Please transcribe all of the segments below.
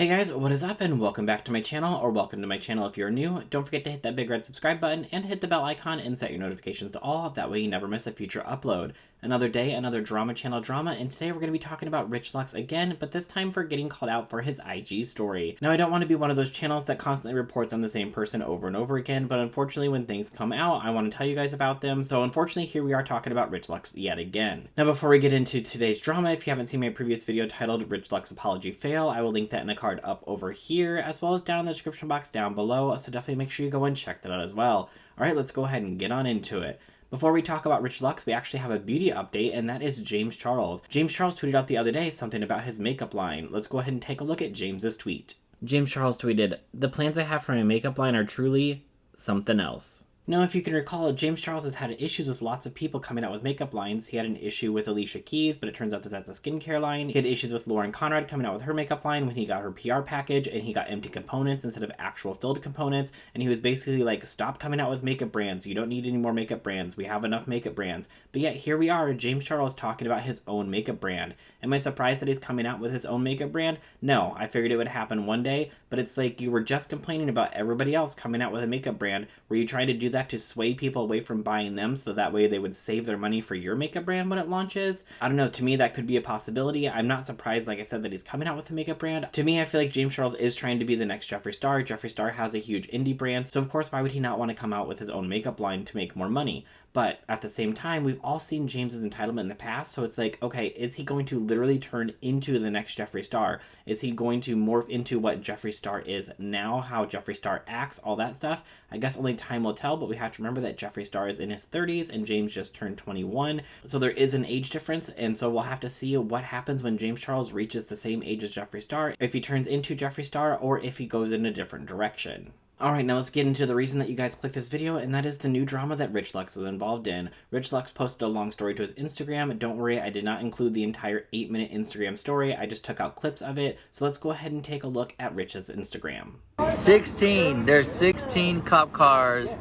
Hey guys, what is up and welcome back to my channel, or welcome to my channel if you're new. Don't forget to hit that big red subscribe button and hit the bell icon and set your notifications to all, that way you never miss a future upload. Another day, another drama channel drama, and today we're going to be talking about Rich Lux again, but this time for getting called out for his IG story. Now I don't want to be one of those channels that constantly reports on the same person over and over again, but unfortunately when things come out, I want to tell you guys about them, so unfortunately here we are talking about Rich Lux yet again. Now before we get into today's drama, if you haven't seen my previous video titled Rich Lux Apology Fail, I will link that in a card up over here, as well as down in the description box down below, so definitely make sure you go and check that out as well. Alright, let's go ahead and get on into it. Before we talk about Rich Lux, we actually have a beauty update, and that is James Charles. James Charles tweeted out the other day something about his makeup line. Let's go ahead and take a look at James's tweet. James Charles tweeted, "The plans I have for my makeup line are truly something else." Now, if you can recall, James Charles has had issues with lots of people coming out with makeup lines. He had an issue with Alicia Keys, but it turns out that that's a skincare line. He had issues with Lauren Conrad coming out with her makeup line when he got her PR package and he got empty components instead of actual filled components. And he was basically like, stop coming out with makeup brands. You don't need any more makeup brands. We have enough makeup brands. But yet here we are, James Charles talking about his own makeup brand. Am I surprised that he's coming out with his own makeup brand? No, I figured it would happen one day, but it's like you were just complaining about everybody else coming out with a makeup brand. Were you trying to do that to sway people away from buying them so that way they would save their money for your makeup brand when it launches? I don't know, to me that could be a possibility. I'm not surprised, like I said, that he's coming out with a makeup brand. To me, I feel like James Charles is trying to be the next Jeffree Star. Jeffree Star has a huge indie brand, so of course why would he not want to come out with his own makeup line to make more money? But at the same time, we've all seen James's entitlement in the past, so it's like, okay, is he going to literally turn into the next Jeffree Star? Is he going to morph into what Jeffree Star is now, how Jeffree Star acts, all that stuff? I guess only time will tell, but we have to remember that Jeffree Star is in his 30s and James just turned 21, so there is an age difference, and so we'll have to see what happens when James Charles reaches the same age as Jeffree Star, if he turns into Jeffree Star or if he goes in a different direction. Alright, now let's get into the reason that you guys clicked this video, and that is the new drama that Rich Lux is involved in. Rich Lux posted a long story to his Instagram. Don't worry, I did not include the entire 8-minute Instagram story, I just took out clips of it. So let's go ahead and take a look at Rich's Instagram. 16! There's 16 cop cars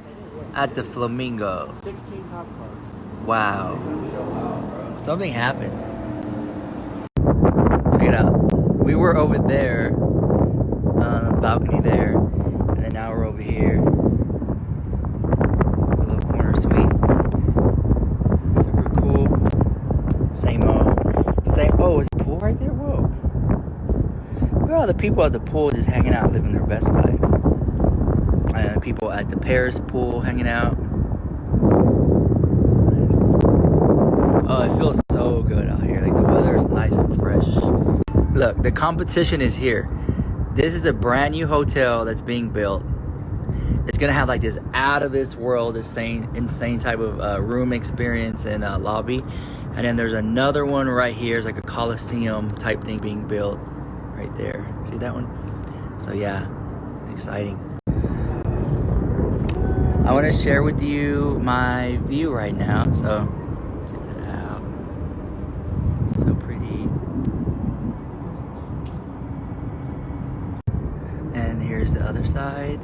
at the Flamingo. 16 cop cars. Wow. Something happened. Check it out. We were over there, on the balcony there. And now we're over here. A little corner suite. Super cool. Same oh, it's a pool right there? Whoa. Look at all the people at the pool just hanging out, living their best life. And people at the Paris pool hanging out. Oh, it feels so good out here. Like the weather is nice and fresh. Look, the competition is here. This is a brand new hotel that's being built. It's gonna have like this out of this world, insane type of room experience and lobby. And then there's another one right here. It's like a Coliseum type thing being built right there. See that one? So yeah, exciting. I want to share with you my view right now. So check that out. So pretty. And here's the other side.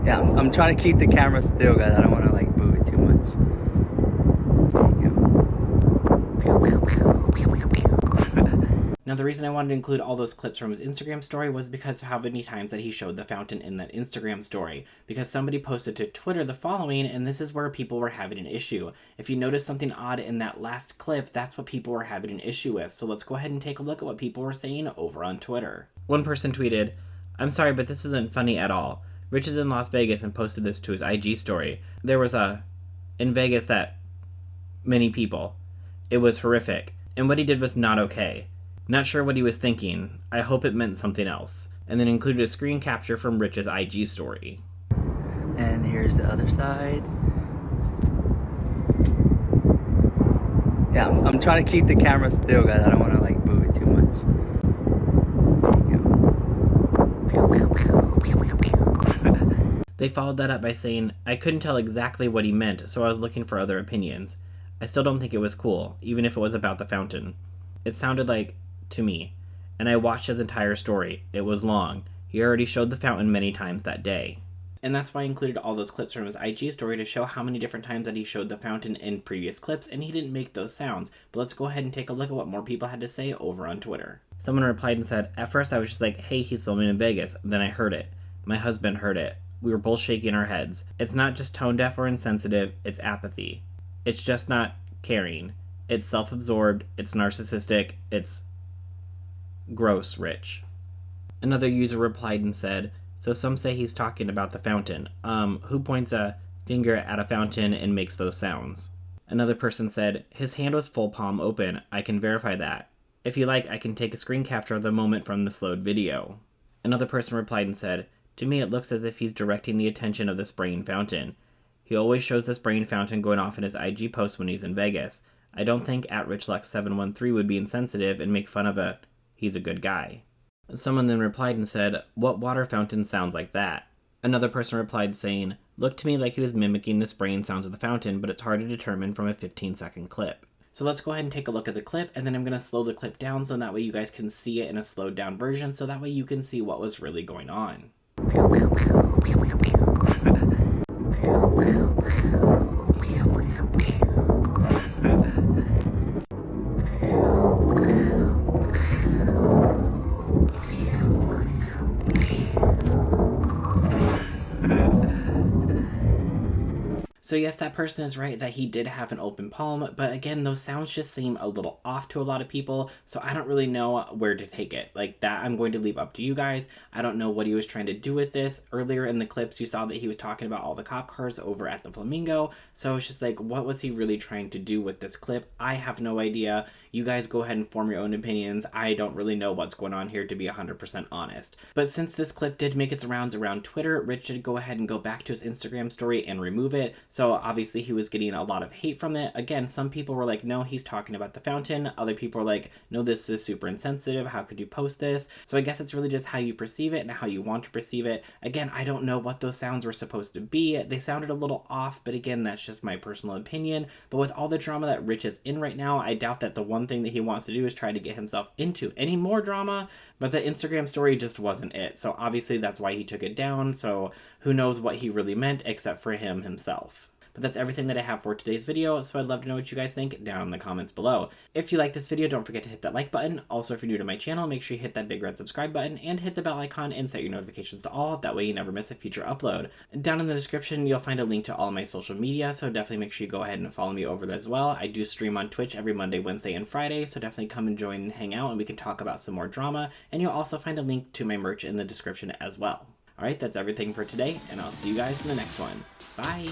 Yeah, I'm trying to keep the camera still, guys. I don't want to like move it too much. There you go. Now the reason I wanted to include all those clips from his Instagram story was because of how many times that he showed the fountain in that Instagram story. Because somebody posted to Twitter the following, and this is where people were having an issue. If you notice something odd in that last clip, that's what people were having an issue with. So let's go ahead and take a look at what people were saying over on Twitter. One person tweeted, "I'm sorry, but this isn't funny at all. Rich is in Las Vegas and posted this to his IG story. There was in Vegas that many people. It was horrific. And what he did was not okay. Not sure what he was thinking. I hope it meant something else." And then included a screen capture from Rich's IG story. And here's the other side. Yeah, I'm trying to keep the camera still, guys. I don't want to like move it too much. They followed that up by saying, "I couldn't tell exactly what he meant, so I was looking for other opinions. I still don't think it was cool, even if it was about the fountain. It sounded like, to me. And I watched his entire story. It was long. He already showed the fountain many times that day." And that's why I included all those clips from his IG story to show how many different times that he showed the fountain in previous clips, and he didn't make those sounds. But let's go ahead and take a look at what more people had to say over on Twitter. Someone replied and said, "At first I was just like, hey, he's filming in Vegas. Then I heard it. My husband heard it. We were both shaking our heads. It's not just tone deaf or insensitive, it's apathy. It's just not caring. It's self-absorbed, it's narcissistic, it's gross, Rich." Another user replied and said, "So some say he's talking about the fountain. Who points a finger at a fountain and makes those sounds?" Another person said, "His hand was full palm open. I can verify that. If you like, I can take a screen capture of the moment from the slowed video." Another person replied and said, "To me it looks as if he's directing the attention of the spraying fountain. He always shows the spraying fountain going off in his IG post when he's in Vegas. I don't think @RichLux713 would be insensitive and make fun of it. He's a good guy." Someone then replied and said, "What water fountain sounds like that?" Another person replied saying, "Looked to me like he was mimicking the spraying sounds of the fountain, but it's hard to determine from a 15-second clip." So let's go ahead and take a look at the clip, and then I'm going to slow the clip down so that way you guys can see it in a slowed down version, so that way you can see what was really going on. So yes, that person is right that he did have an open palm, but again, those sounds just seem a little off to a lot of people, so I don't really know where to take it. Like that, I'm going to leave up to you guys. I don't know what he was trying to do with this. Earlier in the clips, you saw that he was talking about all the cop cars over at the Flamingo, so it's just like, what was he really trying to do with this clip? I have no idea. You guys go ahead and form your own opinions. I don't really know what's going on here, to be 100% honest. But since this clip did make its rounds around Twitter, Rich did go ahead and go back to his Instagram story and remove it. So obviously he was getting a lot of hate from it. Again, some people were like, no, he's talking about the fountain. Other people were like, no, this is super insensitive. How could you post this? So I guess it's really just how you perceive it and how you want to perceive it. Again, I don't know what those sounds were supposed to be. They sounded a little off, but again, that's just my personal opinion. But with all the drama that Rich is in right now, I doubt that the one thing that he wants to do is try to get himself into any more drama, but the Instagram story just wasn't it. So obviously that's why he took it down. So who knows what he really meant except for him himself. But that's everything that I have for today's video, so I'd love to know what you guys think down in the comments below. If you like this video, don't forget to hit that like button. Also, if you're new to my channel, make sure you hit that big red subscribe button and hit the bell icon and set your notifications to all. That way you never miss a future upload. Down in the description, you'll find a link to all of my social media, so definitely make sure you go ahead and follow me over there as well. I do stream on Twitch every Monday, Wednesday, and Friday, so definitely come and join and hang out and we can talk about some more drama. And you'll also find a link to my merch in the description as well. Alright, that's everything for today, and I'll see you guys in the next one. Bye!